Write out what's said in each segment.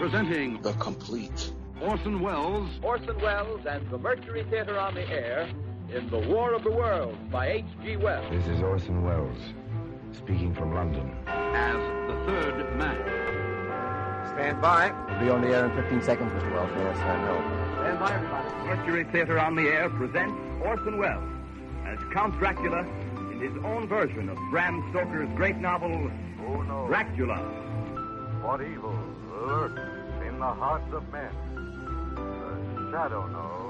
Presenting The Complete Orson Welles and the Mercury Theatre on the air in The War of the Worlds by H.G. Wells. This is Orson Welles, speaking from London. as the third man. Stand by. We'll be on the air in 15 seconds, Mr. Wells. Yes, I know. Stand by, everybody. Mercury Theatre on the air presents Orson Welles as Count Dracula in his own version of Bram Stoker's great novel, Dracula. What evil lurks in the hearts of men? The shadow knows.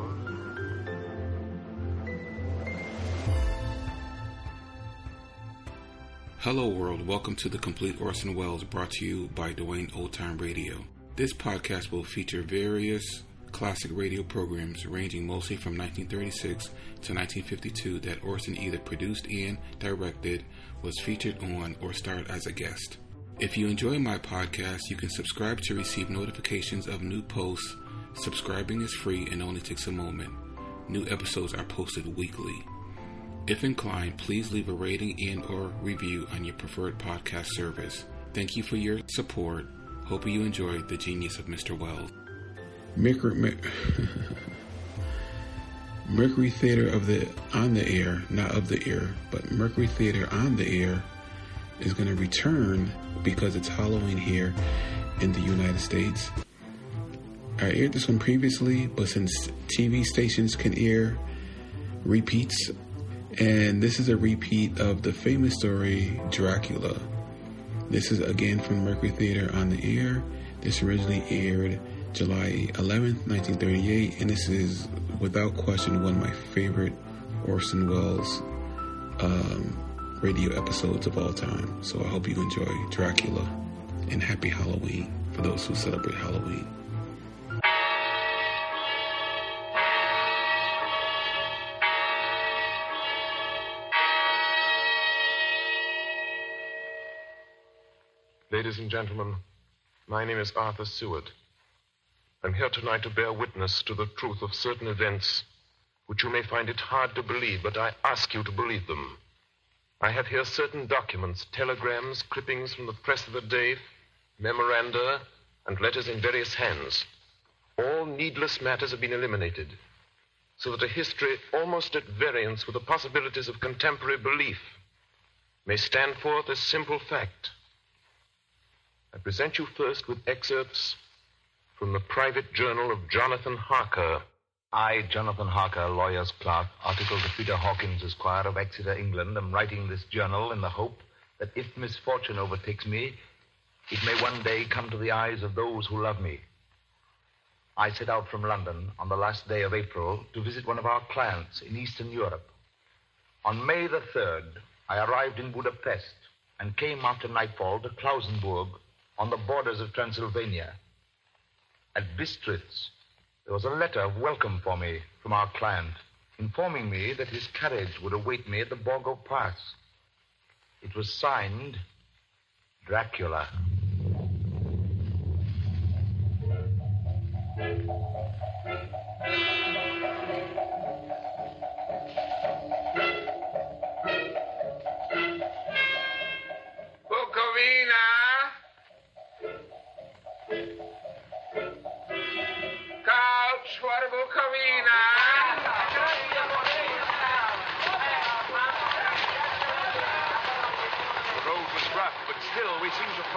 Hello world, welcome to The Complete Orson Welles, brought to you by Dwayne Old Time Radio. This podcast will feature various classic radio programs ranging mostly from 1936 to 1952 that Orson either produced and directed, was featured on, or starred as a guest. If you enjoy my podcast, you can subscribe to receive notifications of new posts. Subscribing is free and only takes a moment. New episodes are posted weekly. If inclined, please leave a rating and or review on your preferred podcast service. Thank you for your support. Hope you enjoyed the genius of Mr. Wells. Mercury Theatre on the air, not of the air, but Mercury Theatre on the air is going to return because it's Halloween here in the United States. I aired this one previously, but since TV stations can air repeats, and this is a repeat of the famous story Dracula. This is again from Mercury Theatre on the air. This originally aired July 11th, 1938, and this is without question one of my favorite Orson Welles radio episodes of all time. So I hope you enjoy Dracula, and happy Halloween for those who celebrate Halloween. Ladies and gentlemen, my name is Arthur Seward. I'm here tonight to bear witness to the truth of certain events which you may find it hard to believe, but I ask you to believe them. I have here certain documents, telegrams, clippings from the press of the day, memoranda, and letters in various hands. All needless matters have been eliminated, so that a history almost at variance with the possibilities of contemporary belief may stand forth as simple fact. I present you first with excerpts from the private journal of Jonathan Harker. I, Jonathan Harker, lawyer's clerk, article to Peter Hawkins, Esquire of Exeter, England, am writing this journal in the hope that if misfortune overtakes me, it may one day come to the eyes of those who love me. I set out from London on the last day of April to visit one of our clients in Eastern Europe. On May the 3rd, I arrived in Budapest and came after nightfall to Klausenburg, on the borders of Transylvania. At Bistritz, there was a letter of welcome for me from our client, informing me that his carriage would await me at the Borgo Pass. It was signed Dracula.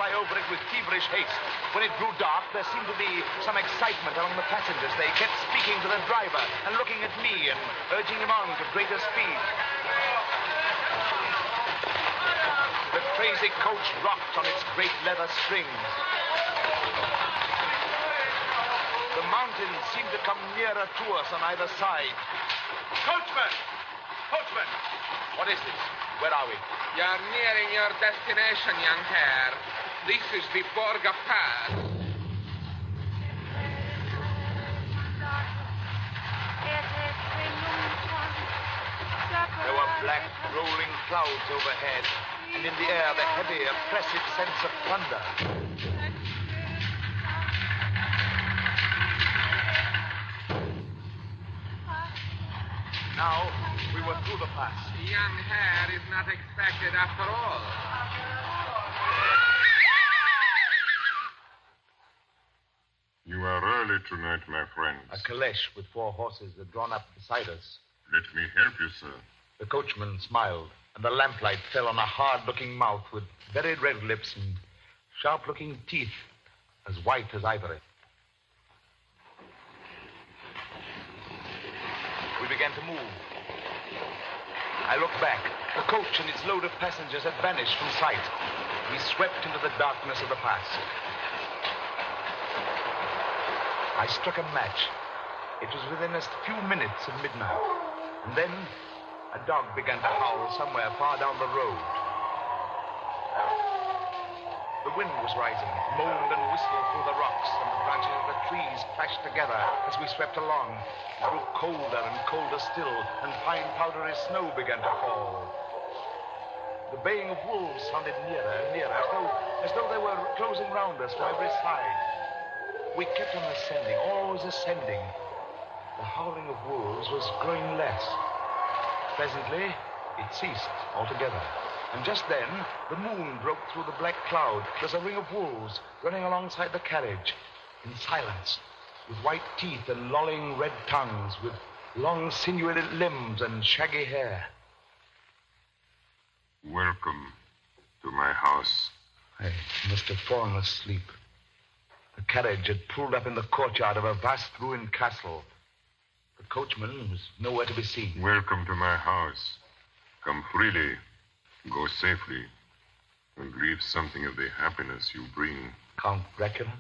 Over it with feverish haste. When it grew dark, there seemed to be some excitement among the passengers. They kept speaking to the driver and looking at me and urging him on to greater speed. The crazy coach rocked on its great leather springs. The mountains seemed to come nearer to us on either side. Coachman! Coachman! What is this? Where are we? You're nearing your destination, young hare. This is the Borgo Pass. There were black, rolling clouds overhead, and in the air the heavy, oppressive sense of thunder. Now, we were through the pass. The young hare is not expected after all. early tonight, my friends. A caleche with 4 horses are drawn up beside us. Let me help you, sir. The coachman smiled, and the lamplight fell on a hard-looking mouth with very red lips and sharp-looking teeth as white as ivory. We began to move. I looked back. The coach and its load of passengers had vanished from sight. We swept into the darkness of the pass. I struck a match. It was within a few minutes of midnight. And then a dog began to howl somewhere far down the road. The wind was rising. It moaned and whistled through the rocks, and the branches of the trees clashed together as we swept along. It grew colder and colder still, and fine powdery snow began to fall. The baying of wolves sounded nearer and nearer, as though they were closing round us from every side. We kept on ascending, always ascending. The howling of wolves was growing less. Presently, it ceased altogether. And just then, the moon broke through the black cloud. There's a ring of wolves running alongside the carriage, in silence, with white teeth and lolling red tongues, with long sinewy limbs and shaggy hair. Welcome to my house. I must have fallen asleep. The carriage had pulled up in the courtyard of a vast ruined castle. The coachman was nowhere to be seen. Welcome to my house. Come freely, go safely, and leave something of the happiness you bring. Count Dracula?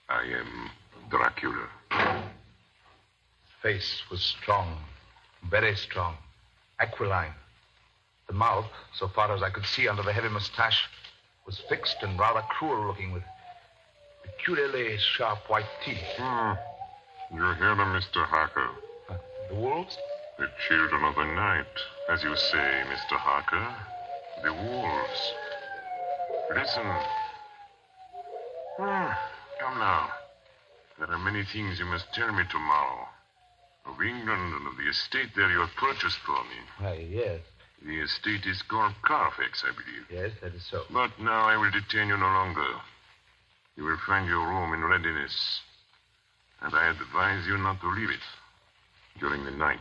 I am Dracula. His face was strong, very strong, aquiline. The mouth, so far as I could see under the heavy mustache, was fixed and rather cruel-looking, with peculiarly sharp white teeth. You hear them, Mr. Harker. The wolves? The children of the night, as you say, Mr. Harker. The wolves. Listen. Come now. There are many things you must tell me tomorrow. Of England and of the estate there you have purchased for me. Why, yes. The estate is called Carfax, I believe. Yes, that is so. But now I will detain you no longer. You will find your room in readiness. And I advise you not to leave it during the night.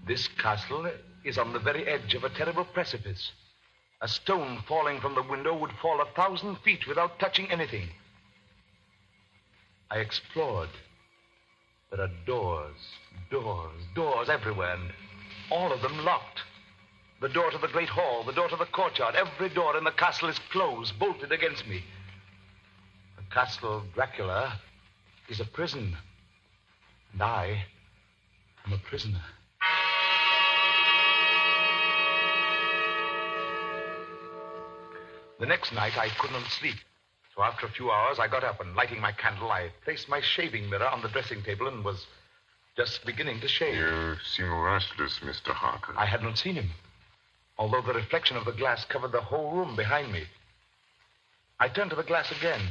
This castle is on the very edge of a terrible precipice. A stone falling from the window would fall 1,000 feet without touching anything. I explored. There are doors everywhere, and all of them locked. The door to the great hall, the door to the courtyard, every door in the castle is closed, bolted against me. The castle of Dracula is a prison, and I am a prisoner. The next night, I could not sleep. So after a few hours, I got up and, lighting my candle, I placed my shaving mirror on the dressing table and was just beginning to shave. You seem restless, Mr. Harker. I had not seen him, although the reflection of the glass covered the whole room behind me. I turned to the glass again.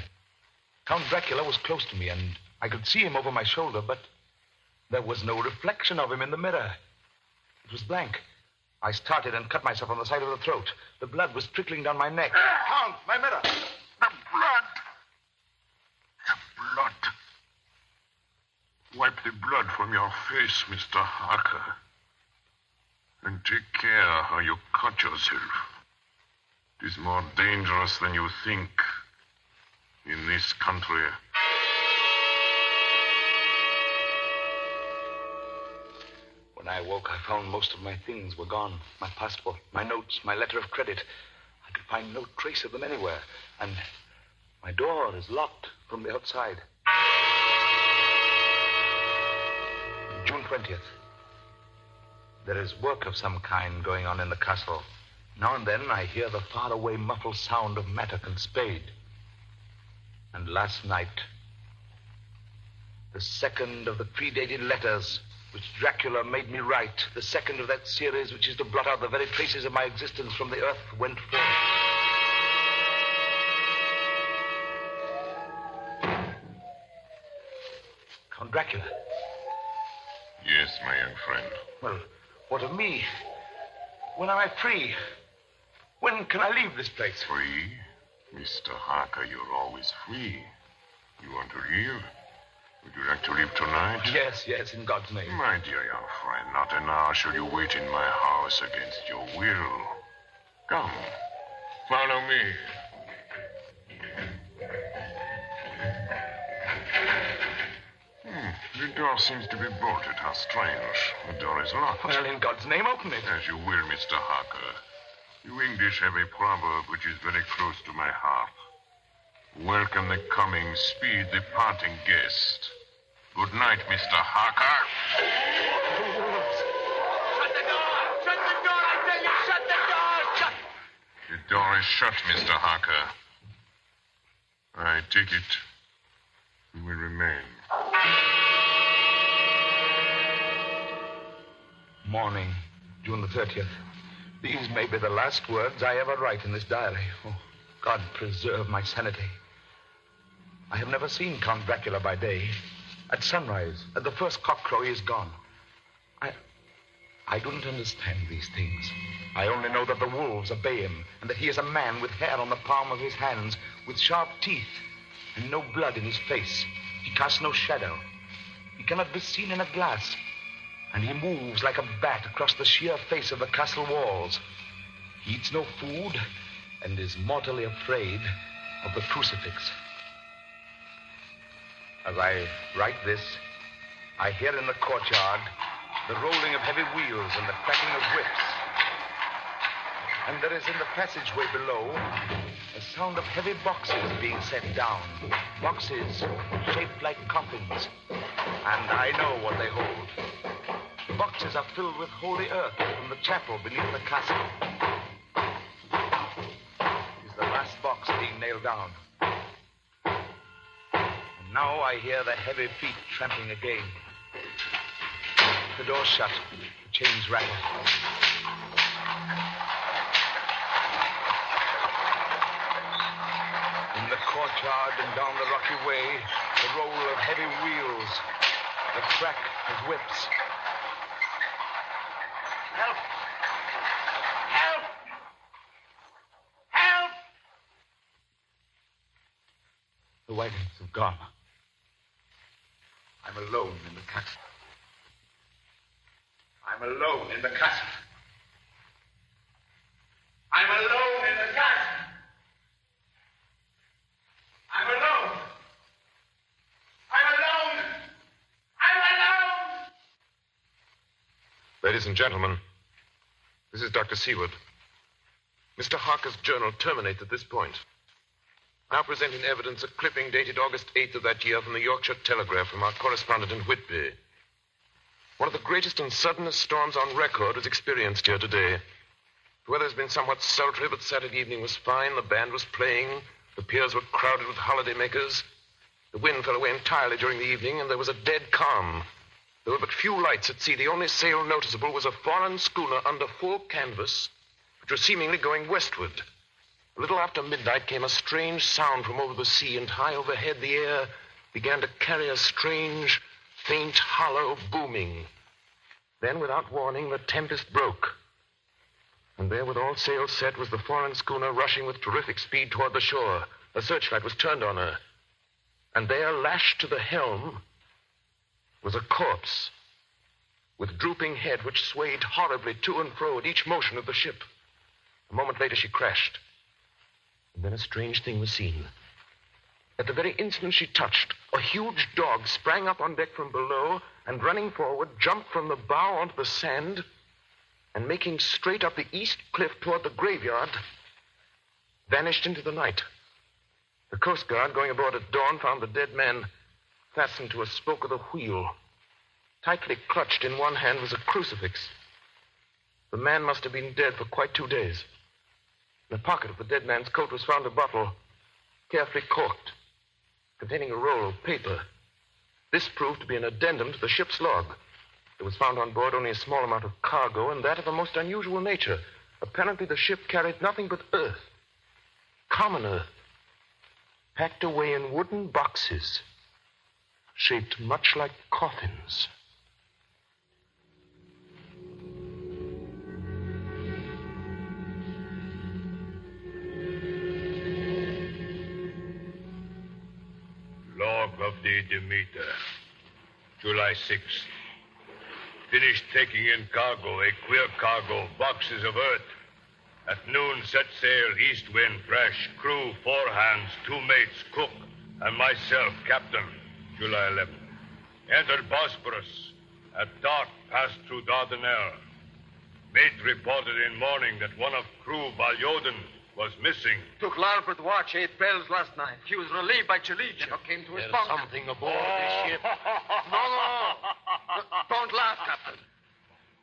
Count Dracula was close to me, and I could see him over my shoulder, but there was no reflection of him in the mirror. It was blank. I started and cut myself on the side of the throat. The blood was trickling down my neck. Count, my mirror! The blood! The blood! Wipe the blood from your face, Mr. Harker. And take care how you cut yourself. It is more dangerous than you think in this country. When I woke, I found most of my things were gone. My passport, my notes, my letter of credit. I could find no trace of them anywhere. And my door is locked from the outside. June 20th. There is work of some kind going on in the castle. Now and then I hear the faraway muffled sound of mattock and spade. And last night, the second of the predated letters which Dracula made me write, the second of that series which is to blot out the very traces of my existence from the earth, went forth. Count Dracula. Yes, my young friend. Well, what of me? When am I free? When can I leave this place? Free? Mr. Harker, you're always free. You want to leave? Would you like to leave tonight? Yes, in God's name. My dear young friend, not an hour shall you wait in my house against your will. Come, follow me. The door seems to be bolted. How strange. The door is locked. Well, in God's name, open it. As you will, Mr. Harker. You English have a proverb which is very close to my heart. Welcome the coming, speed the parting guest. Good night, Mr. Harker. Shut the door! Shut the door, I tell you! Shut the door! Shut! The door is shut, Mr. Harker. I take it you will remain. Morning, June the 30th. These may be the last words I ever write in this diary. Oh, God preserve my sanity. I have never seen Count Dracula by day. At sunrise, at the first cockcrow, he is gone. I don't understand these things. I only know that the wolves obey him, and that he is a man with hair on the palm of his hands, with sharp teeth, and no blood in his face. He casts no shadow. He cannot be seen in a glass. And he moves like a bat across the sheer face of the castle walls. He eats no food and is mortally afraid of the crucifix. As I write this, I hear in the courtyard the rolling of heavy wheels and the cracking of whips. And there is in the passageway below a sound of heavy boxes being set down. Boxes shaped like coffins. And I know what they hold. The boxes are filled with holy earth from the chapel beneath the castle. It is the last box being nailed down. And now I hear the heavy feet tramping again. The door's shut. The chains rattle. In the courtyard and down the rocky way, the roll of heavy wheels, the crack of whips. Help! Help! Help! The wagons have gone. I'm alone in the castle. I'm alone in the castle. I'm alone in the castle. I'm alone. I'm alone. I'm alone. Ladies and gentlemen, this is Dr. Seward. Mr. Harker's journal terminates at this point. I now present in evidence a clipping dated August 8th of that year from the Yorkshire Telegraph from our correspondent in Whitby. One of the greatest and suddenest storms on record was experienced here today. The weather has been somewhat sultry, but Saturday evening was fine. The band was playing. The piers were crowded with holidaymakers. The wind fell away entirely during the evening, and there was a dead calm. There were but few lights at sea. The only sail noticeable was a foreign schooner under full canvas, which was seemingly going westward. A little after midnight came a strange sound from over the sea, and high overhead the air began to carry a strange, faint, hollow booming. Then, without warning, the tempest broke. And there, with all sails set, was the foreign schooner rushing with terrific speed toward the shore. A searchlight was turned on her. And there, lashed to the helm, was a corpse with drooping head which swayed horribly to and fro at each motion of the ship. A moment later, she crashed. And then a strange thing was seen. At the very instant she touched, a huge dog sprang up on deck from below and, running forward, jumped from the bow onto the sand and, making straight up the east cliff toward the graveyard, vanished into the night. The Coast Guard, going aboard at dawn, found the dead man fastened to a spoke of the wheel. Tightly clutched in one hand was a crucifix. The man must have been dead for quite 2 days. In the pocket of the dead man's coat was found a bottle, carefully corked, containing a roll of paper. This proved to be an addendum to the ship's log. There was found on board only a small amount of cargo, and that of a most unusual nature. Apparently the ship carried nothing but earth, common earth, packed away in wooden boxes, shaped much like coffins. Demeter, July 6th. Finished taking in cargo, a queer cargo, boxes of earth. At noon, set sail, east wind, fresh. Crew, 4 hands, 2 mates, cook, and myself, captain, July 11th. Entered Bosporus. At dark, passed through Dardanelles. Mate reported in morning that one of crew, Balyoden, was missing. Took larboard watch, 8 bells last night. He was relieved by Chalicia. Came to his bunk. There's something aboard this ship. No. Don't laugh, Captain.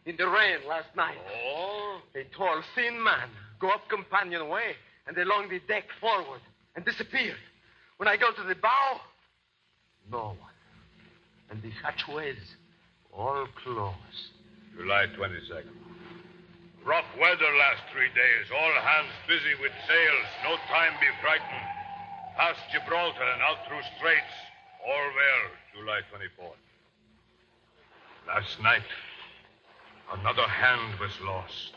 In the rain last night. Oh? A tall, thin man go up companionway and along the deck forward and disappeared. When I go to the bow, no one. And the hatchways all closed. July 22nd. Rough weather last 3 days. All hands busy with sails. No time be frightened. Past Gibraltar and out through straits. All well. July 24th. Last night, another hand was lost.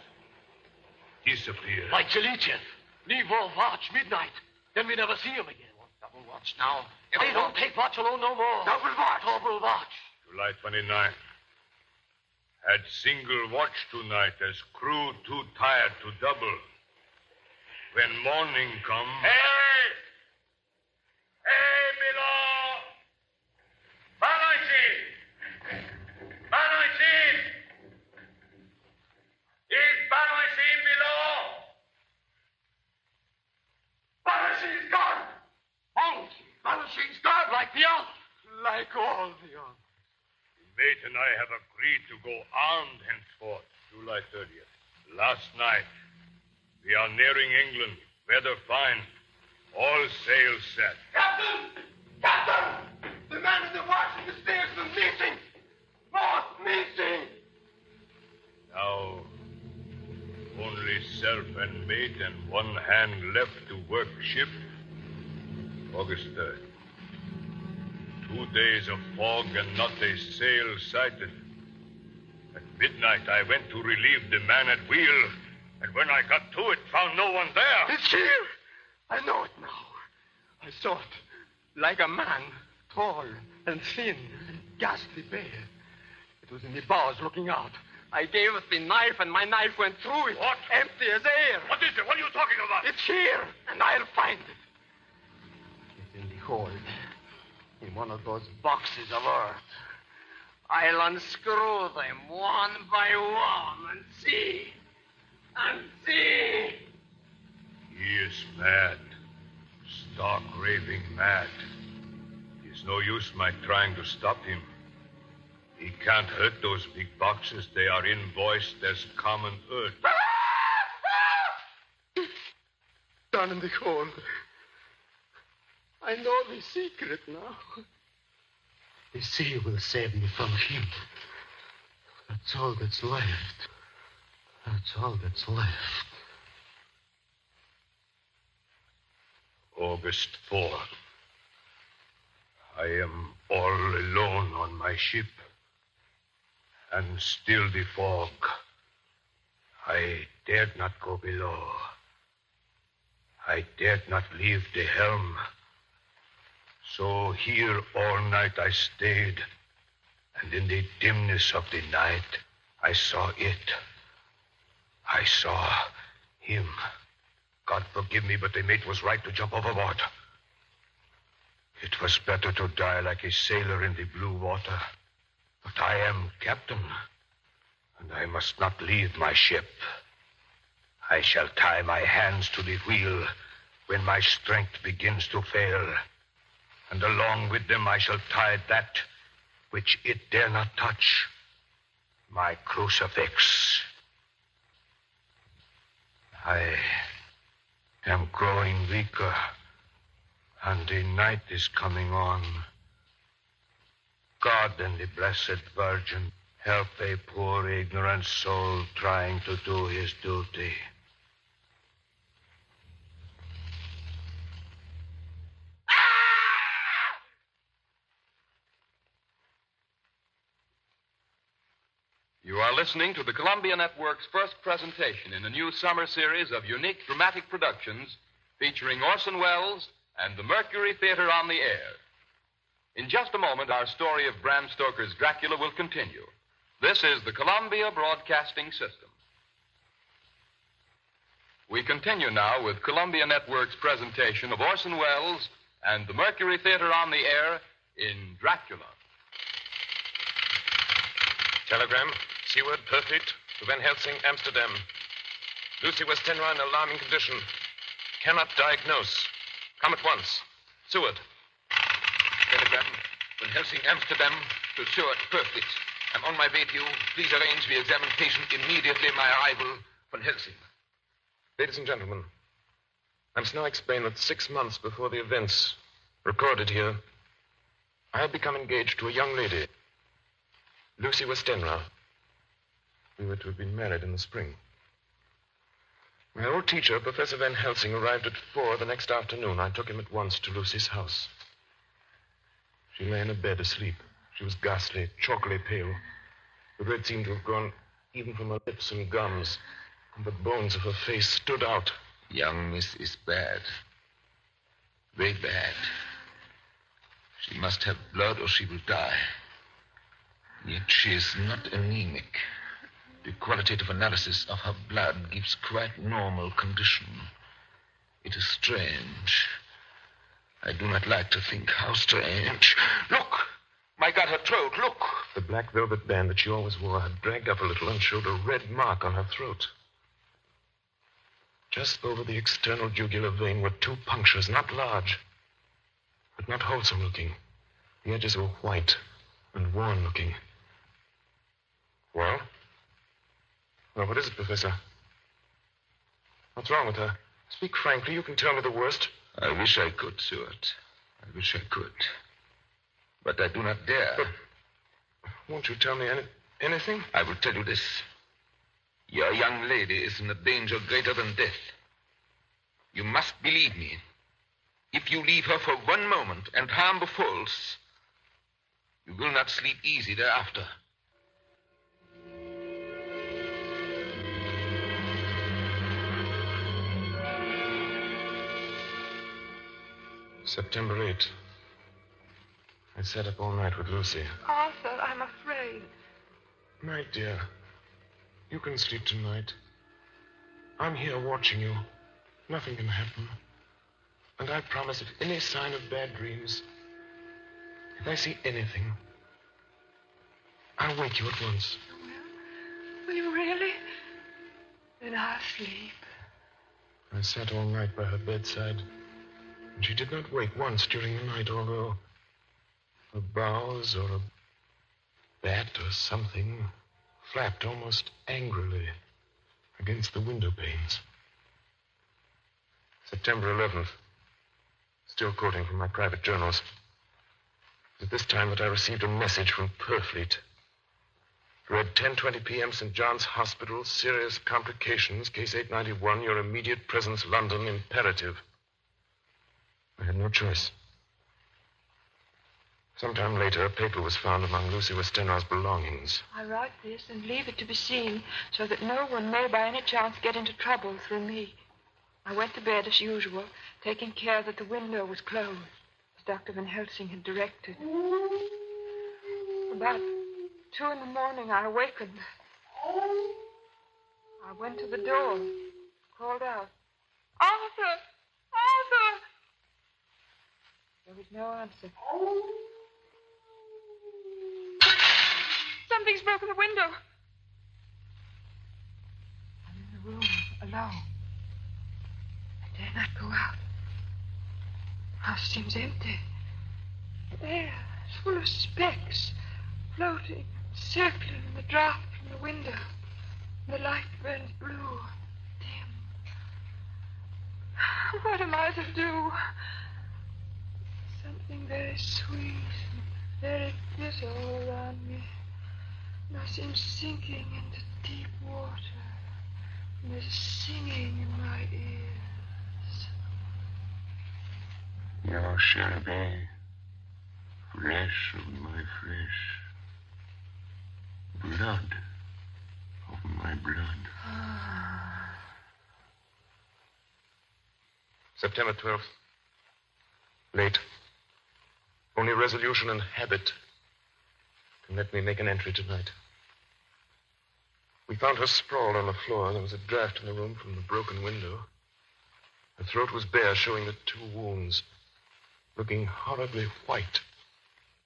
Disappeared. Like Chalichev. Leave off watch, midnight. Then we never see him again. Double watch now. They don't take watch alone no more. Double watch. Double watch. July 29th. Had single watch tonight as crew too tired to double. When morning come... Hey, below! Banoisin! Is Banoisin below? Banoisin's gone! Banoisin's gone like the others. Like all the others. Mate and I have agreed to go armed henceforth, July 30th. Last night, we are nearing England. Weather fine. All sails set. Captain! The man in the watch in the stairs is missing! Both missing! Now, only self and mate and 1 hand left to work ship. August 3rd. 2 days of fog and not a sail sighted. At midnight, I went to relieve the man at wheel, and when I got to it, found no one there. It's here! I know it now. I saw it. Like a man, tall and thin and ghastly bare. It was in the bows looking out. I gave it the knife, and my knife went through it. What? Empty as air. What is it? What are you talking about? It's here, and I'll find it. It's in the hold. In one of those boxes of earth. I'll unscrew them one by one and see. He is mad. Stark raving mad. It's no use my trying to stop him. He can't hurt those big boxes. They are invoiced as common earth. Down in the hold. I know the secret now. The sea will save me from him. That's all that's left. That's all that's left. August 4th. I am all alone on my ship. And still the fog. I dared not go below. I dared not leave the helm. So here all night I stayed, and in the dimness of the night, I saw it. I saw him. God forgive me, but the mate was right to jump overboard. It was better to die like a sailor in the blue water. But I am captain, and I must not leave my ship. I shall tie my hands to the wheel when my strength begins to fail. And along with them I shall tie that which it dare not touch, my crucifix. I am growing weaker, and the night is coming on. God and the Blessed Virgin help a poor ignorant soul trying to do his duty. You are listening to the Columbia Network's first presentation in a new summer series of unique dramatic productions featuring Orson Welles and the Mercury Theatre on the air. In just a moment, our story of Bram Stoker's Dracula will continue. This is the Columbia Broadcasting System. We continue now with Columbia Network's presentation of Orson Welles and the Mercury Theatre on the air in Dracula. Telegram, Seward, Perfleet, to Van Helsing, Amsterdam. Lucy Westenra in alarming condition. Cannot diagnose. Come at once. Seward. Telegram, Van Helsing, Amsterdam, to Seward, Perfleet. I'm on my way to you. Please arrange the examination immediately. My arrival, Van Helsing. Ladies and gentlemen, I must now explain that 6 months before the events recorded here, I had become engaged to a young lady, Lucy Westenra. We were to have been married in the spring. My old teacher, Professor Van Helsing, arrived at 4 the next afternoon. I took him at once to Lucy's house. She lay in a bed asleep. She was ghastly, chalkily pale. The red seemed to have gone even from her lips and gums, and the bones of her face stood out. Young miss is bad. Very bad. She must have blood or she will die. Yet she is not anemic. The qualitative analysis of her blood gives quite normal condition. It is strange. I do not like to think how strange. Look! My God, her throat, look! The black velvet band that she always wore had dragged up a little and showed a red mark on her throat. Just over the external jugular vein were 2 punctures, not large, but not wholesome looking. The edges were white and worn looking. Well, what is it, Professor? What's wrong with her? Speak frankly. You can tell me the worst. I wish I could, Seward. I wish I could. But I do not dare. But won't you tell me anything? I will tell you this. Your young lady is in a danger greater than death. You must believe me. If you leave her for 1 moment and harm befalls, you will not sleep easy thereafter. September 8th. I sat up all night with Lucy. Arthur, I'm afraid. My dear, you can sleep tonight. I'm here watching you. Nothing can happen. And I promise if any sign of bad dreams, if I see anything, I'll wake you at once. Will you really? Then I'll sleep. I sat all night by her bedside, and she did not wake once during the night, although a boughs or a bat or something flapped almost angrily against the window panes. September 11th. Still quoting from my private journals. At this time that I received a message from Perfleet. Read 10:20 p.m. St. John's Hospital, serious complications, case 891, your immediate presence, London, imperative. I had no choice. Sometime later, a paper was found among Lucy Westenra's belongings. I write this and leave it to be seen so that no one may by any chance get into trouble through me. I went to bed as usual, taking care that the window was closed, as Dr. Van Helsing had directed. About 2 a.m, I awakened. I went to the door, called out, "Arthur! Arthur!" There was no answer. Something's broken the window. I'm in the room, alone. I dare not go out. The house seems empty. The air is full of specks, floating, circling in the draught from the window. The light burns blue, dim. What am I to do? Something very sweet and very bitter all around me. And I seem sinking into deep water. And there's singing in my ears. You shall be flesh of my flesh, blood of my blood. September 12th. Late. Only resolution and habit can let me make an entry tonight. We found her sprawled on the floor. There was a draft in the room from the broken window. Her throat was bare, showing the 2 wounds, looking horribly white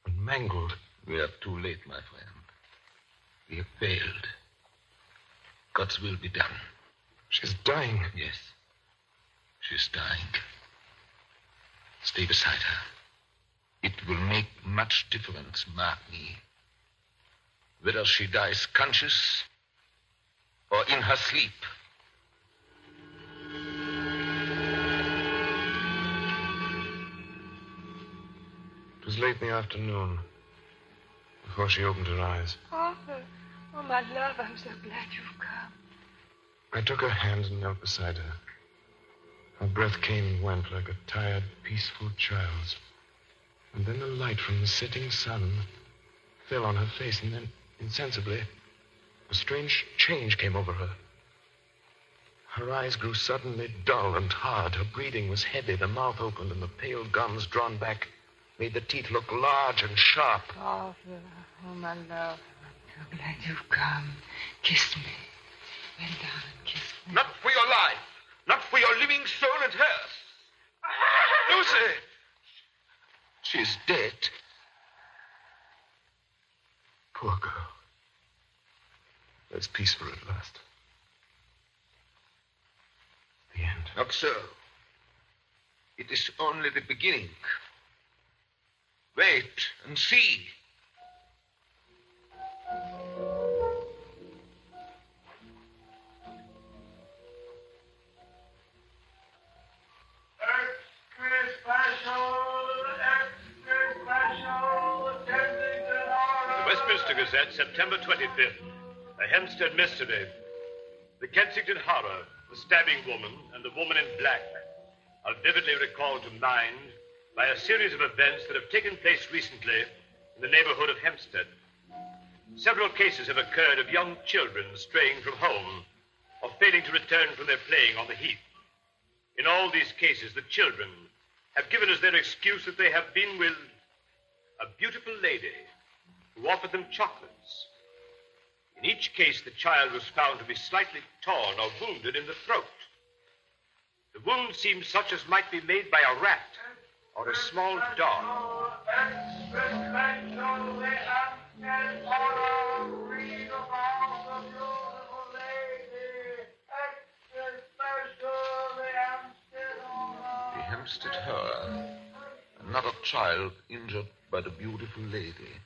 and mangled. We are too late, my friend. We have failed. God's will be done. She's dying. Yes. She's dying. Stay beside her. It will make much difference, mark me. Whether she dies conscious or in her sleep. It was late in the afternoon before she opened her eyes. Arthur, oh, my love, I'm so glad you've come. I took her hand and knelt beside her. Her breath came and went like a tired, peaceful child's. And then the light from the setting sun fell on her face, and then, insensibly, a strange change came over her. Her eyes grew suddenly dull and hard. Her breathing was heavy. The mouth opened, and the pale gums drawn back made the teeth look large and sharp. Arthur, oh, my love, I'm so glad you've come. Kiss me. Bend down and kiss me. Not for your life. Not for your living soul and hers. Lucy! She's dead. Poor girl. There's peace for her at last. The end. Not so. It is only the beginning. Wait and see. Gazette, September 25th. A Hempstead mystery. The Kensington horror, the stabbing woman, and the woman in black are vividly recalled to mind by a series of events that have taken place recently in the neighborhood of Hempstead. Several cases have occurred of young children straying from home or failing to return from their playing on the heath. In all these cases, the children have given as their excuse that they have been with a beautiful lady who offered them chocolates. In each case, the child was found to be slightly torn or wounded in the throat. The wound seemed such as might be made by a rat or a small dog. The Hempstead horror. Another child injured by the beautiful lady.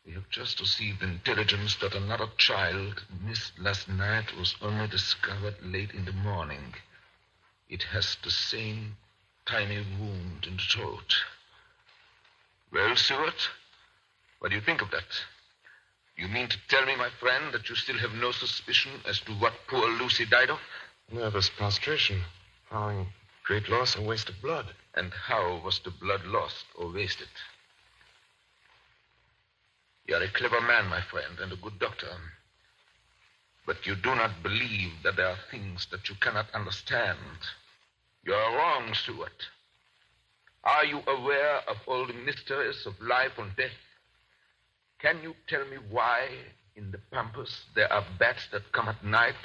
We have just received intelligence that another child missed last night was only discovered late in the morning. It has the same tiny wound in the throat. Well, Seward, what do you think of that? You mean to tell me, my friend, that you still have no suspicion as to what poor Lucy died of? Nervous prostration, following great loss and waste of blood. And how was the blood lost or wasted? You are a clever man, my friend, and a good doctor. But you do not believe that there are things that you cannot understand. You are wrong, Seward. Are you aware of all the mysteries of life and death? Can you tell me why in the pampas there are bats that come at night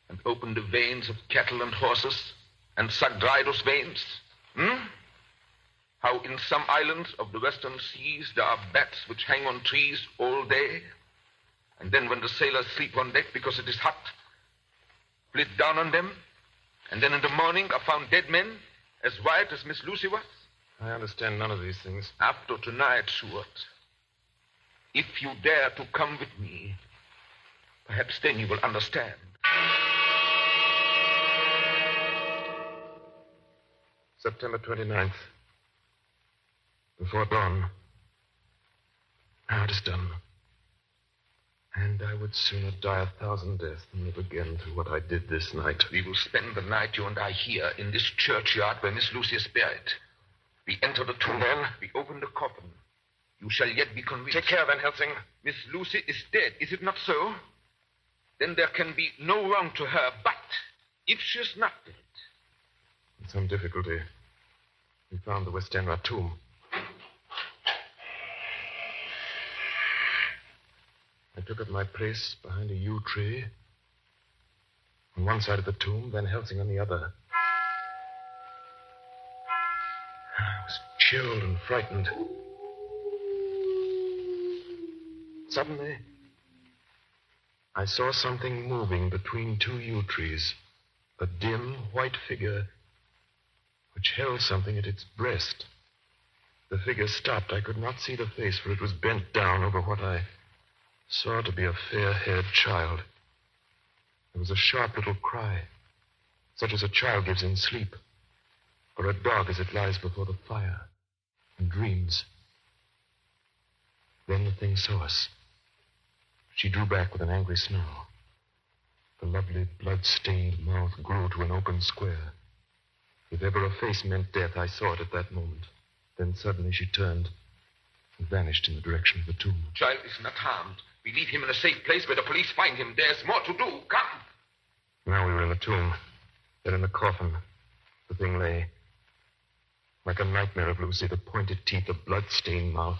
and open the veins of cattle and horses and suck dry those veins? How in some islands of the western seas there are bats which hang on trees all day, and then when the sailors sleep on deck because it is hot, flit down on them, and then in the morning are found dead men, as white as Miss Lucy was? I understand none of these things. After tonight, Seward, if you dare to come with me, perhaps then you will understand. September 29th. Before dawn. Now it is done. And I would sooner die 1,000 deaths than live again through what I did this night. We will spend the night, you and I, here in this churchyard where Miss Lucy is buried. We enter the tomb. Then? We open the coffin. You shall yet be convinced. Take care, then, Helsing. Miss Lucy is dead, is it not so? Then there can be no wrong to her. But if she is not dead... With some difficulty, we found the Westenra tomb. I took up my place behind a yew tree on one side of the tomb, Van Helsing on the other. I was chilled and frightened. Suddenly, I saw something moving between two yew trees, a dim white figure which held something at its breast. The figure stopped. I could not see the face, for it was bent down over what I saw to be a fair-haired child. There was a sharp little cry, such as a child gives in sleep, or a dog as it lies before the fire and dreams. Then the thing saw us. She drew back with an angry snarl. The lovely, blood-stained mouth grew to an open square. If ever a face meant death, I saw it at that moment. Then suddenly she turned and vanished in the direction of the tomb. Child is not harmed. We leave him in a safe place where the police find him. There's more to do. Come. Now we were in the tomb. Then in the coffin. The thing lay like a nightmare of Lucy, the pointed teeth, the blood-stained mouth.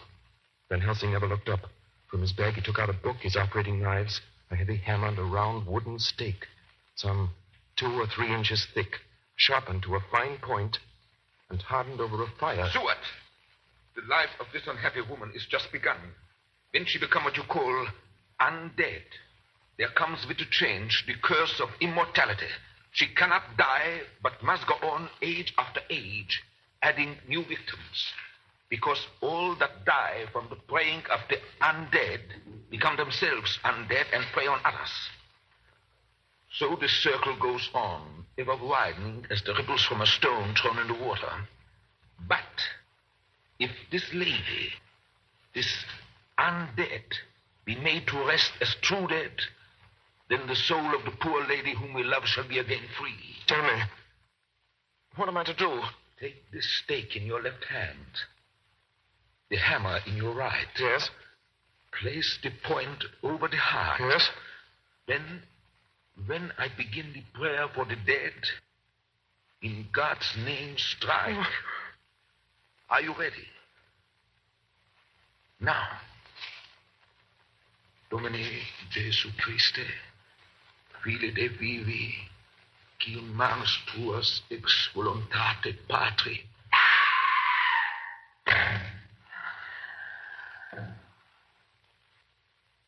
Van Helsing never looked up. From his bag he took out a book, his operating knives, a heavy hammer, and a round wooden stake, some 2 or 3 inches thick, sharpened to a fine point, and hardened over a fire. Seward, the life of this unhappy woman is just begun. When she become what you call undead, there comes with the change the curse of immortality. She cannot die, but must go on age after age, adding new victims. Because all that die from the preying of the undead become themselves undead and prey on others. So this circle goes on, ever widening as the ripples from a stone thrown in the water. But if this lady, this undead, be made to rest as true dead, then the soul of the poor lady whom we love shall be again free. Tell me, what am I to do? Take this stake in your left hand, the hammer in your right. Yes. Place the point over the heart. Yes. Then, when I begin the prayer for the dead, in God's name strike. Oh. Are you ready? Now. Domine Jesu Christe, file de vivi, qui in manus tuas ex voluntate Patri.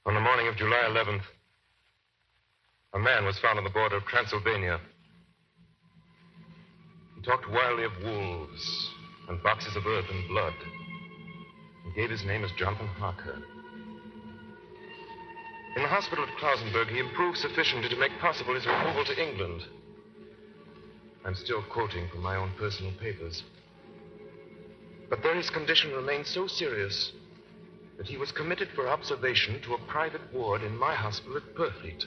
On the morning of July 11th, a man was found on the border of Transylvania. He talked wildly of wolves and boxes of earth and blood, and gave his name as Jonathan Harker. In the hospital at Klausenberg, he improved sufficiently to make possible his removal to England. I'm still quoting from my own personal papers. But there his condition remained so serious that he was committed for observation to a private ward in my hospital at Purfleet.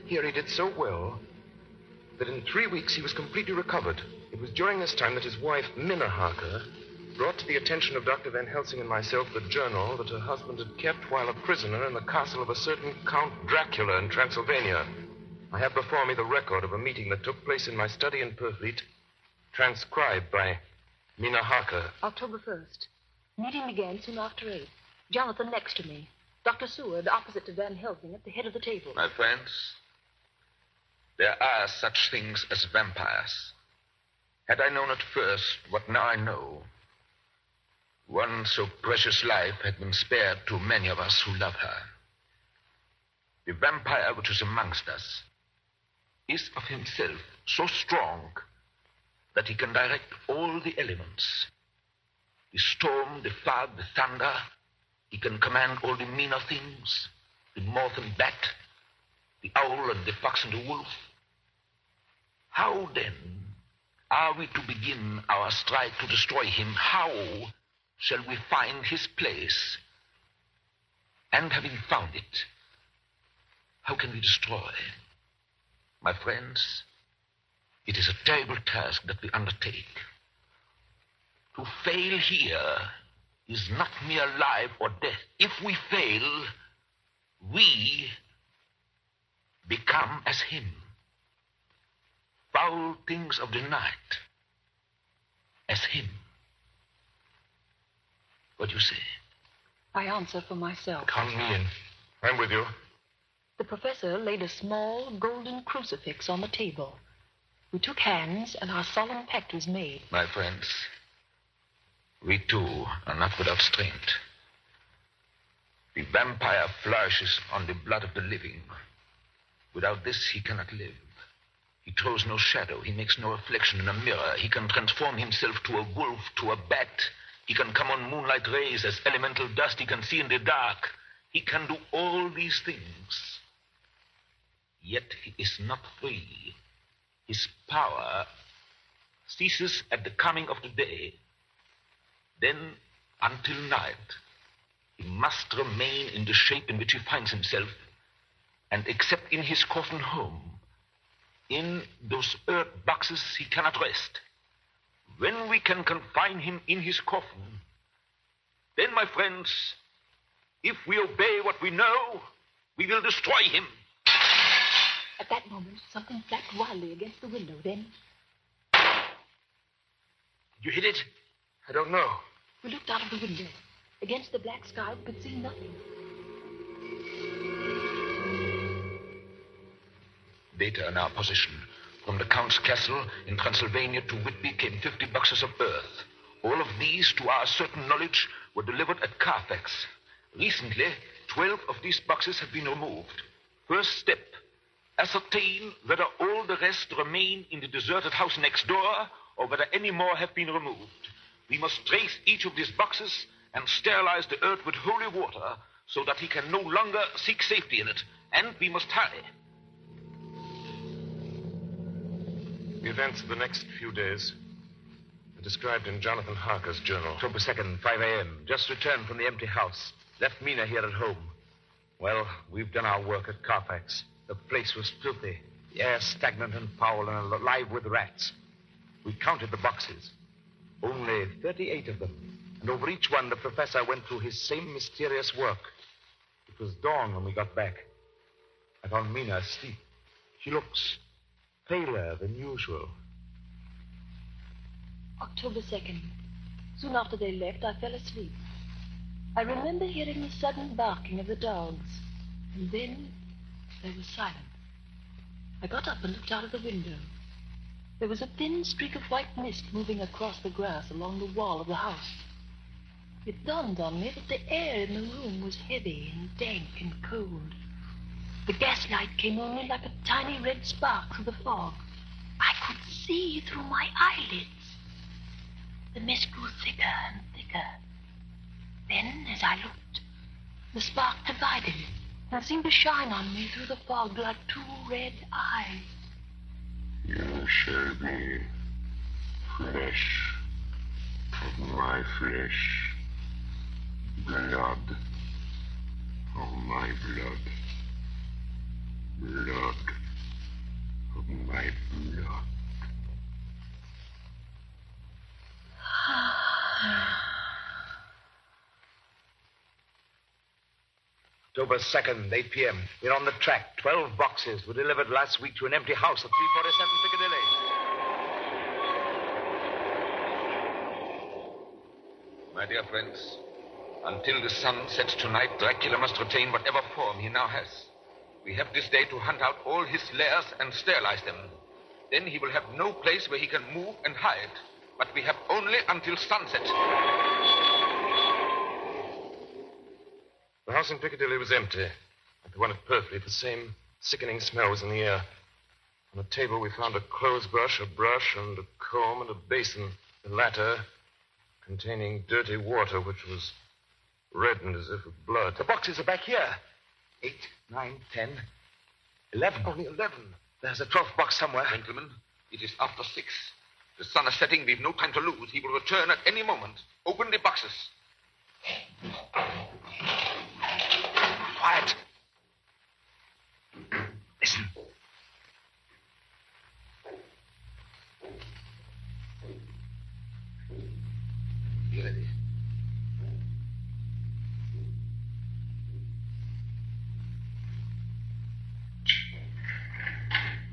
Here he did so well that in 3 weeks he was completely recovered. It was during this time that his wife, Mina Harker, brought to the attention of Dr. Van Helsing and myself the journal that her husband had kept while a prisoner in the castle of a certain Count Dracula in Transylvania. I have before me the record of a meeting that took place in my study in Purfleet, transcribed by Mina Harker. October 1st. Meeting began soon after 8. Jonathan next to me. Dr. Seward opposite to Van Helsing at the head of the table. My friends, there are such things as vampires. Had I known at first what now I know, one so precious life had been spared to many of us who love her. The vampire which is amongst us is of himself so strong that he can direct all the elements. The storm, the fog, the thunder. He can command all the meaner things, the moth and bat, the owl and the fox and the wolf. How, then, are we to begin our strike to destroy him? How shall we find his place? And having found it, how can we destroy? My friends, it is a terrible task that we undertake. To fail here is not mere life or death. If we fail, we become as him. Foul things of the night, as him. What do you say? I answer for myself. Count me in. I'm with you. The professor laid a small golden crucifix on the table. We took hands, and our solemn pact was made. My friends, we too are not without strength. The vampire flourishes on the blood of the living. Without this, he cannot live. He throws no shadow. He makes no reflection in a mirror. He can transform himself to a wolf, to a bat. He can come on moonlight rays as elemental dust. He can see in the dark. He can do all these things. Yet he is not free. His power ceases at the coming of the day. Then, until night, he must remain in the shape in which he finds himself, and except in his coffin home, in those earth boxes, he cannot rest. When we can confine him in his coffin, then, my friends, if we obey what we know, we will destroy him. At that moment, something flapped wildly against the window. Then... You hit it? I don't know. We looked out of the window. Against the black sky, we could see nothing. Data in our possession. From the Count's castle in Transylvania to Whitby came 50 boxes of earth. All of these, to our certain knowledge, were delivered at Carfax. Recently, 12 of these boxes have been removed. First step, ascertain whether all the rest remain in the deserted house next door or whether any more have been removed. We must trace each of these boxes and sterilize the earth with holy water so that he can no longer seek safety in it. And we must hurry. The events of the next few days are described in Jonathan Harker's journal. October 2nd, 5 a.m. Just returned from the empty house. Left Mina here at home. Well, we've done our work at Carfax. The place was filthy. The air stagnant and foul and alive with rats. We counted the boxes. Only 38 of them. And over each one, the professor went through his same mysterious work. It was dawn when we got back. I found Mina asleep. She looks paler than usual. October 2nd. Soon after they left, I fell asleep. I remember hearing the sudden barking of the dogs. And then there was silence. I got up and looked out of the window. There was a thin streak of white mist moving across the grass along the wall of the house. It dawned on me that the air in the room was heavy and dank and cold. The gaslight came only like a tiny red spark through the fog. I could see through my eyelids. The mist grew thicker and thicker. Then, as I looked, the spark divided and seemed to shine on me through the fog like two red eyes. You shall be flesh of my flesh, blood of my blood, blood of my blood. October 2nd, 8 p.m. We're on the track. 12 boxes were delivered last week to an empty house at 347 Piccadilly. My dear friends, until the sun sets tonight, Dracula must retain whatever form he now has. We have this day to hunt out all his lairs and sterilize them. Then he will have no place where he can move and hide. But we have only until sunset. The house in Piccadilly was empty. Like the one at Purfleet, the same sickening smell was in the air. On the table, we found a clothes brush, a brush, and a comb, and a basin. The latter containing dirty water, which was reddened as if with blood. The boxes are back here. 8, 9, 10, 11. Only 11. There's a 12th box somewhere. Gentlemen, it is after 6. The sun is setting. We've no time to lose. He will return at any moment. Open the boxes. Quiet. Listen. Be ready.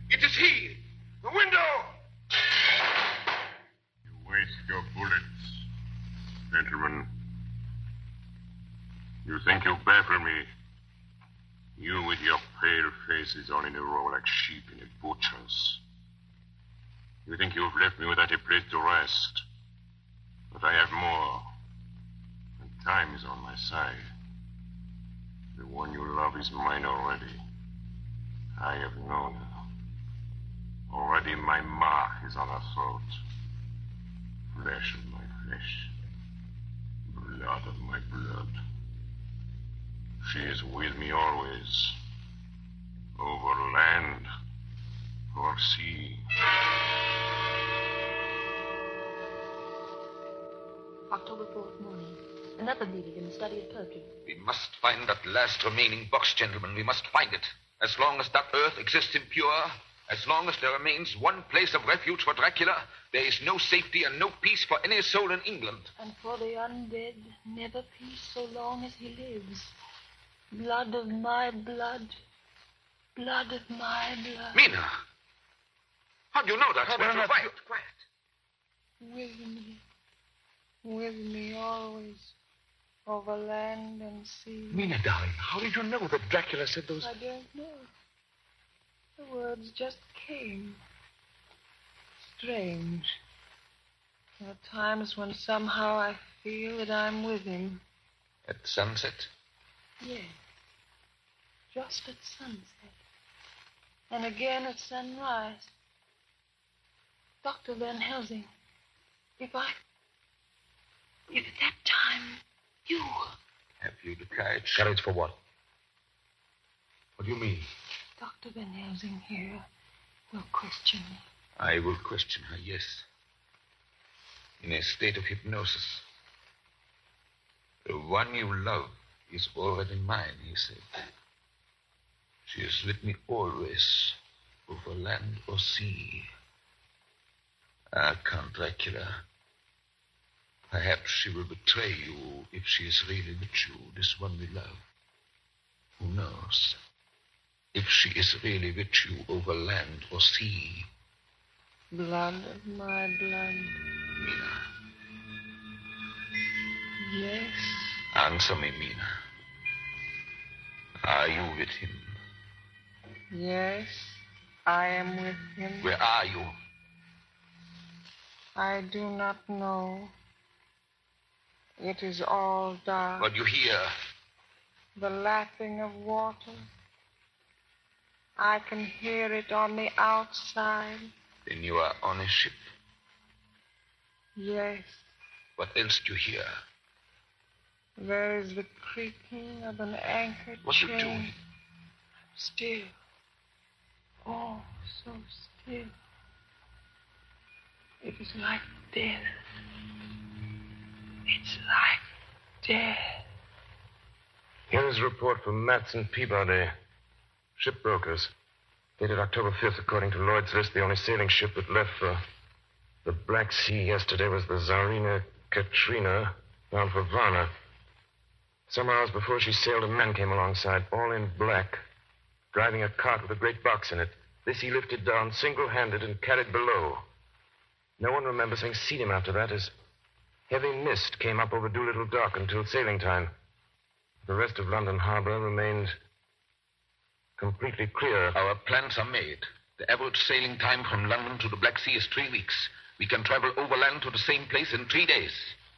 It is he! The window! You waste your bullets, gentlemen. You think you baffle me. pale faces all in a row like sheep in a butcher's. You think you've left me without a place to rest. But I have more. And time is on my side. The one you love is mine already. I have known her. Already my mark is on her throat. Flesh of my flesh. Blood of my blood. She is with me always. Over land or sea. October 4th morning. Another meeting in the study of poetry. We must find that last remaining box, gentlemen. We must find it. As long as that earth exists impure, as long as there remains one place of refuge for Dracula, there is no safety and no peace for any soul in England. And for the undead, never peace so long as he lives. Blood of my blood. Blood of my blood. Mina! How do you know that? Mina, quiet. With me always, over land and sea. Mina, darling, how did you know that Dracula said those... I don't know. The words just came. Strange. There are times when somehow I feel that I'm with him. At sunset? Yes. Just at sunset. And again at sunrise. Dr. Van Helsing, if at that time, you... Have you the courage? Courage for what? What do you mean? Dr. Van Helsing here will question me. I will question her, yes. In a state of hypnosis. The one you love is already mine, he said. She is with me always, over land or sea. Ah, Count Dracula. Perhaps she will betray you if she is really with you, this one we love. Who knows? If she is really with you over land or sea. Blood of my blood. Mina. Yes. Answer me, Mina. Are you with him? Yes, I am with him. Where are you? I do not know. It is all dark. What do you hear? The lapping of water. I can hear it on the outside. Then you are on a ship. Yes. What else do you hear? There is the creaking of an anchor What are you chain. doing? Still. Oh, so still. It is like death. It's like death. Here is a report from Matson Peabody, shipbrokers. Dated October 5th, according to Lloyd's list, the only sailing ship that left for the Black Sea yesterday was the Tsarina Katrina, bound for Varna. Some hours before she sailed, a man came alongside, all in black, driving a cart with a great box in it. This he lifted down single-handed and carried below. No one remembers having seen him after that, as heavy mist came up over Doolittle Dock until sailing time. The rest of London Harbor remained completely clear. Our plans are made. The average sailing time from London to the Black Sea is 3 weeks. We can travel overland to the same place in 3 days.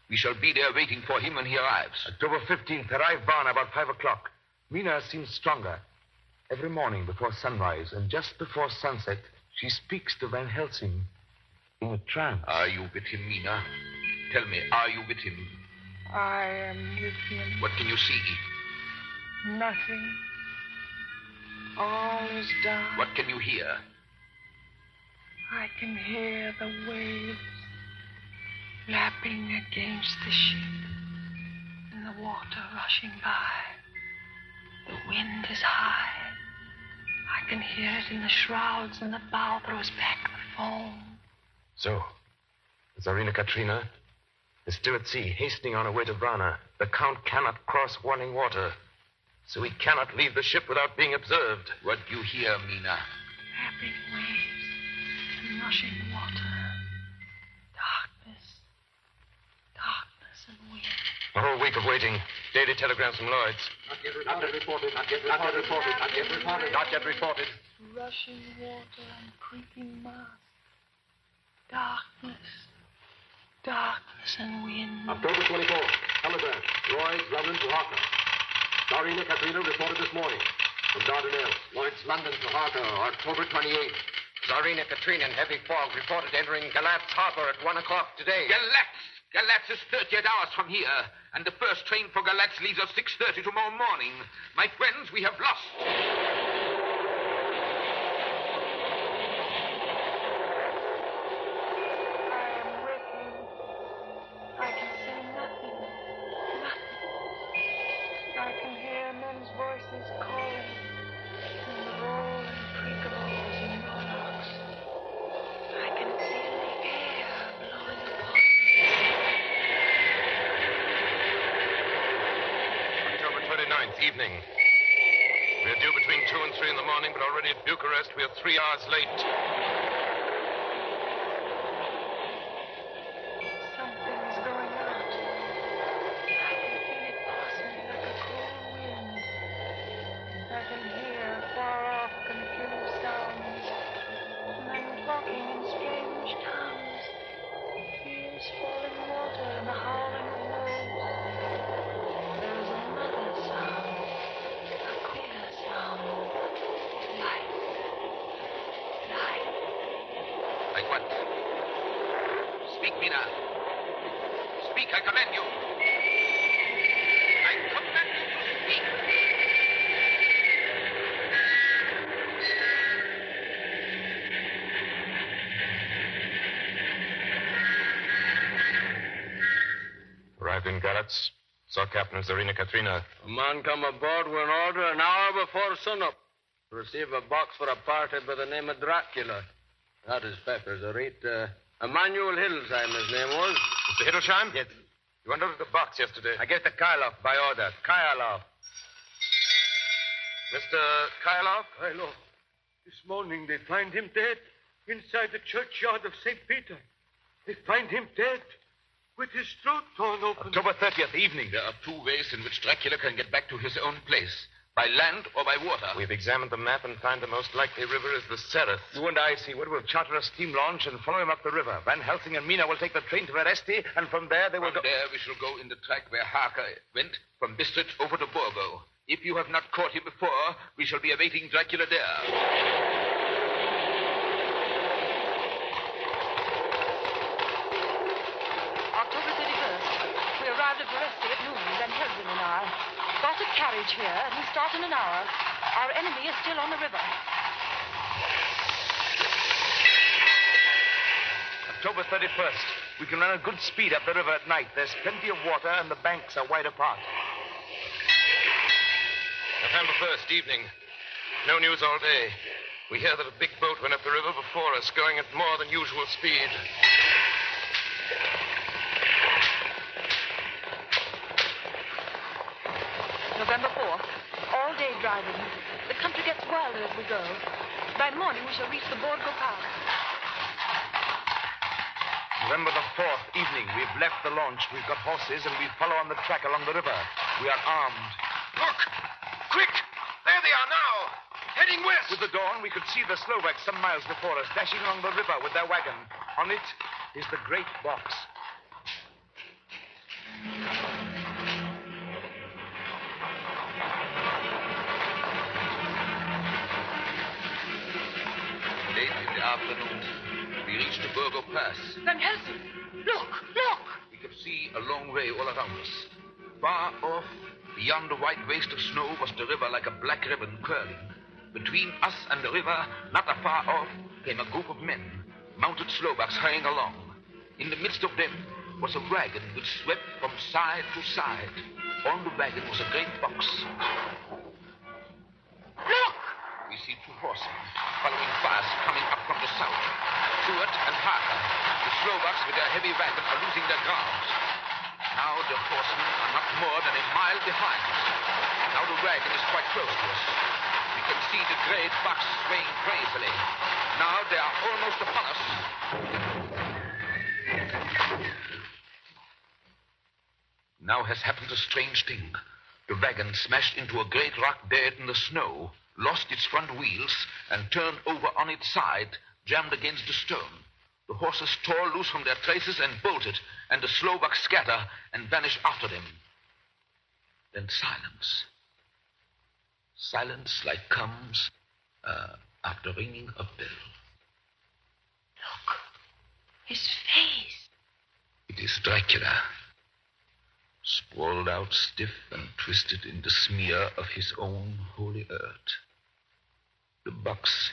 We shall be there waiting for him when he arrives. October 15th, arrive Varna about 5 o'clock. Mina seems stronger. Every morning before sunrise and just before sunset, she speaks to Van Helsing in a trance. Are you with him, Mina? Tell me, are you with him? I am with him. What can you see? Nothing. All is dark. What can you hear? I can hear the waves lapping against the ship and the water rushing by. The wind is high. I can hear it in the shrouds and the bow throws back the foam. So, the Tsarina Katrina is still at sea, hastening on her way to Varna. The Count cannot cross running water, so he cannot leave the ship without being observed. What do you hear, Mina? Lapping waves and rushing water. Darkness and wind. A whole week of waiting. Daily telegrams from Lloyd's. Not yet reported. Not yet reported. Rushing water and creeping mass. Darkness and wind. October 24th. Telegram. Lloyd's, London to Harker. Tsarina Katrina reported this morning from Dardanelles. Lloyd's, London to Harker, October 28th. Tsarina Katrina in heavy fog reported entering Galatz Harbor at 1 o'clock today. Galatz is 38 hours from here, and the first train for Galatz leaves at 6:30 tomorrow morning. My friends, we have lost. I can say nothing. I can hear men's voices calling, and the roll and creak of oars and rowlocks. I can feel the air blowing upon me. October 29th, evening. We are due between 2 and 3 in the morning, but already at Bucharest we are 3 hours late. Something's going out. I can feel it passing like a cold wind. I can hear far-off confused sounds. Men talking in strange tongues. Fierce falling water and the howling of waves. There's another sound. A queer sound. Light. Like what? Speak, Mina. Speak, I command you. I command you to speak. Arrived in Galatz. Saw Captain Tsarina Katrina. A man come aboard with an order an hour before sunup. Receive a box for a party by the name of Dracula. That is Pepper's, a rate. Emmanuel Hildesheim, his name was. Mr. Hildesheim? Yes. You unloaded the box yesterday. I gave to Karl by order. Karl. Mr. Karl? Karl. This morning they find him dead inside the churchyard of St. Peter. They find him dead with his throat torn open. October 30th, evening. There are 2 ways in which Dracula can get back to his own place. By land or by water. We've examined the map and find the most likely river is the Sereth. You and I, Seward, will charter a steam launch and follow him up the river. Van Helsing and Mina will take the train to Veresti, and from there they will From there we shall go in the track where Harker went, from Bistritz over to Borgo. If you have not caught him before, we shall be awaiting Dracula there. October 31st. We arrived at Veresti at noon, Van Helsing and I. Got a carriage here, and we start in an hour. Our enemy is still on the river. October 31st. We can run at good speed up the river at night. There's plenty of water, and the banks are wide apart. November 1st, evening. No news all day. We hear that a big boat went up the river before us, going at more than usual speed. November 4th. All day driving. The country gets wilder as we go. By morning, we shall reach the Borgo Pass. November the 4th, evening. We've left the launch. We've got horses, and we follow on the track along the river. We are armed. Look! Quick! There they are now! Heading west! With the dawn, we could see the Slovaks some miles before us, dashing along the river with their wagon. On it is the great box. Late in the afternoon, we reached the Borgo Pass. Van Helsing! Look! We could see a long way all around us. Far off, beyond the white waste of snow, was the river like a black ribbon curling. Between us and the river, not afar off, came a group of men, mounted Slovaks hurrying along. In the midst of them was a wagon which swept from side to side. On the wagon was a great box. Look! We see 2 horsemen following fast, coming up from the south. Seward and Harker. The Slovaks with their heavy wagon are losing their ground. Now the horsemen are not more than a mile behind. Now the wagon is quite close to us. We can see the great box swaying crazily. Now they are almost upon us. Now has happened a strange thing. The wagon smashed into a great rock bed in the snow, lost its front wheels, and turned over on its side, jammed against a stone. The horses tore loose from their traces and bolted, and the slowbucks scatter and vanish after them. Then silence. Silence like comes after ringing a bell. Look. His face. It is Dracula. Sprawled out stiff and twisted in the smear of his own holy earth. The box,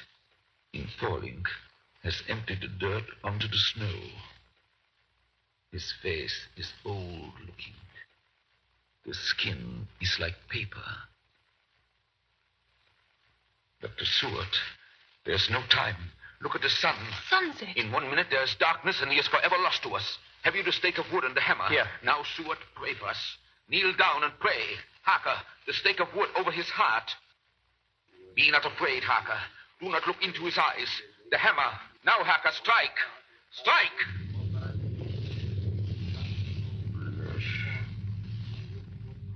in falling, has emptied the dirt onto the snow. His face is old-looking. The skin is like paper. Dr. Seward, there's no time. Look at the sun. Sunset. In 1 minute, there's darkness, and he is forever lost to us. Have you the stake of wood and the hammer? Here. Now, Seward, pray for us. Kneel down and pray. Harker, the stake of wood over his heart. Be not afraid, Harker. Do not look into his eyes. The hammer. Now, Harker, strike. Strike.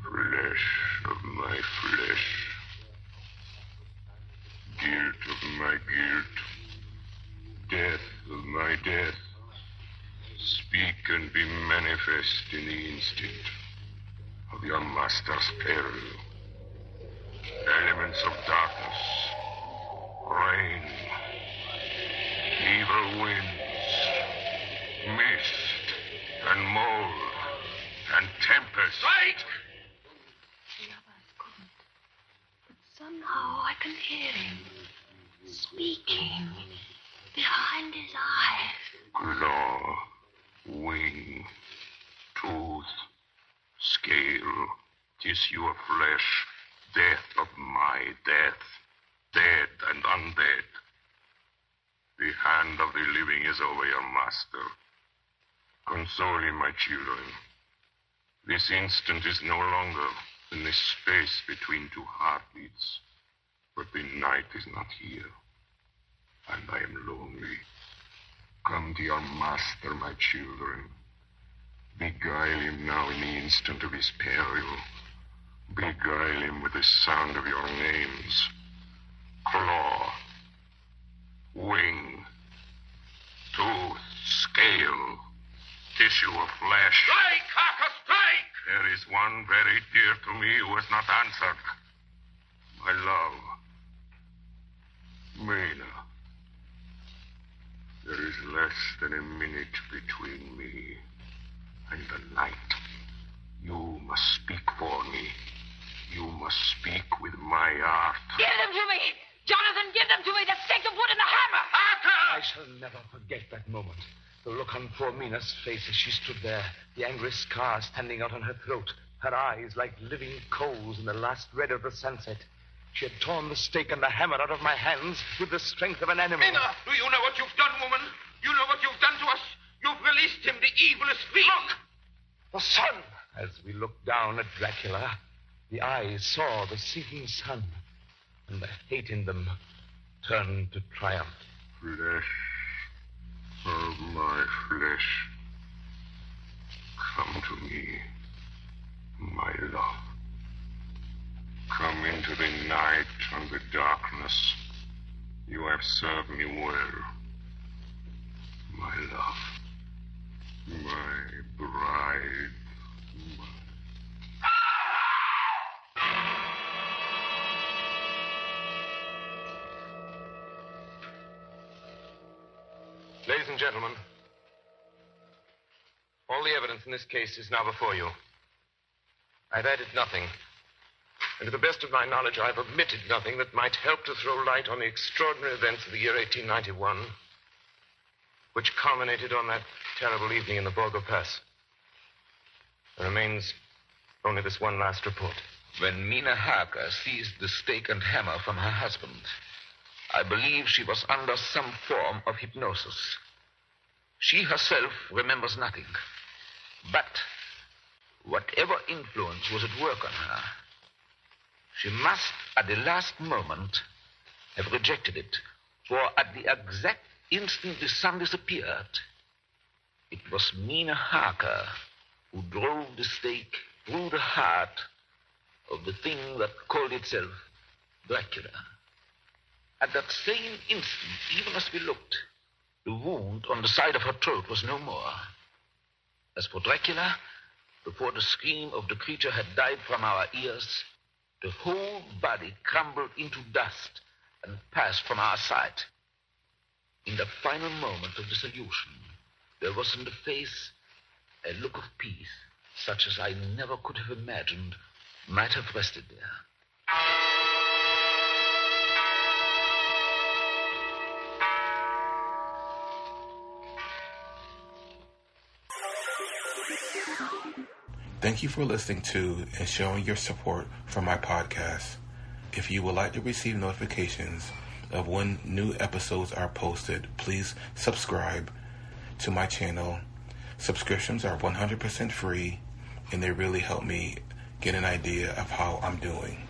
Flesh of my flesh. Guilt of my guilt. Death of my death. Speak and be manifest in the instant of your master's peril. Elements of darkness, rain, evil winds, mist, and mold, and tempest. Right! The others couldn't. But somehow I can hear him speaking behind his eyes. Claw, wing, tooth, scale, tissue of flesh, death of my death, dead and undead. The hand of the living is over your master. Console him, my children. This instant is no longer than the space between two heartbeats, but the night is not here, and I am lonely. Come to your master, my children. Beguile him now in the instant of his peril. Beguile him with the sound of your names. Claw, wing, tooth, scale, tissue of flesh. Strike, Harker, strike! There is one very dear to me who has not answered. My love, Mina. There is less than a minute between me and the night. You must speak for me. You must speak with my heart. Give them to me! Jonathan, give them to me! The stake of wood and the hammer! Harker! I shall never forget that moment. The look on poor Mina's face as she stood there, the angry scar standing out on her throat, her eyes like living coals in the last red of the sunset. She had torn the stake and the hammer out of my hands with the strength of an animal. Mina, do you know what you've done, woman? You know what you've done to us? You've released him, the evilest fiend. Look! The sun! As we looked down at Dracula, the eyes saw the sinking sun, and the hate in them turned to triumph. Flesh of my flesh. Come to me, my love. Come into the night and the darkness. You have served me well. My love. My bride. Ladies and gentlemen, all the evidence in this case is now before you. I've added nothing. And to the best of my knowledge, I've omitted nothing that might help to throw light on the extraordinary events of the year 1891, which culminated on that terrible evening in the Borgo Pass. There remains only this one last report. When Mina Harker seized the stake and hammer from her husband, I believe she was under some form of hypnosis. She herself remembers nothing. But whatever influence was at work on her, she must, at the last moment, have rejected it. For at the exact instant the sun disappeared, it was Mina Harker who drove the stake through the heart of the thing that called itself Dracula. At that same instant, even as we looked, the wound on the side of her throat was no more. As for Dracula, before the scream of the creature had died from our ears, the whole body crumbled into dust and passed from our sight. In the final moment of dissolution, there was in the face a look of peace, such as I never could have imagined might have rested there. Thank you for listening to and showing your support for my podcast. If you would like to receive notifications of when new episodes are posted, please subscribe to my channel. Subscriptions are 100% free, and they really help me get an idea of how I'm doing.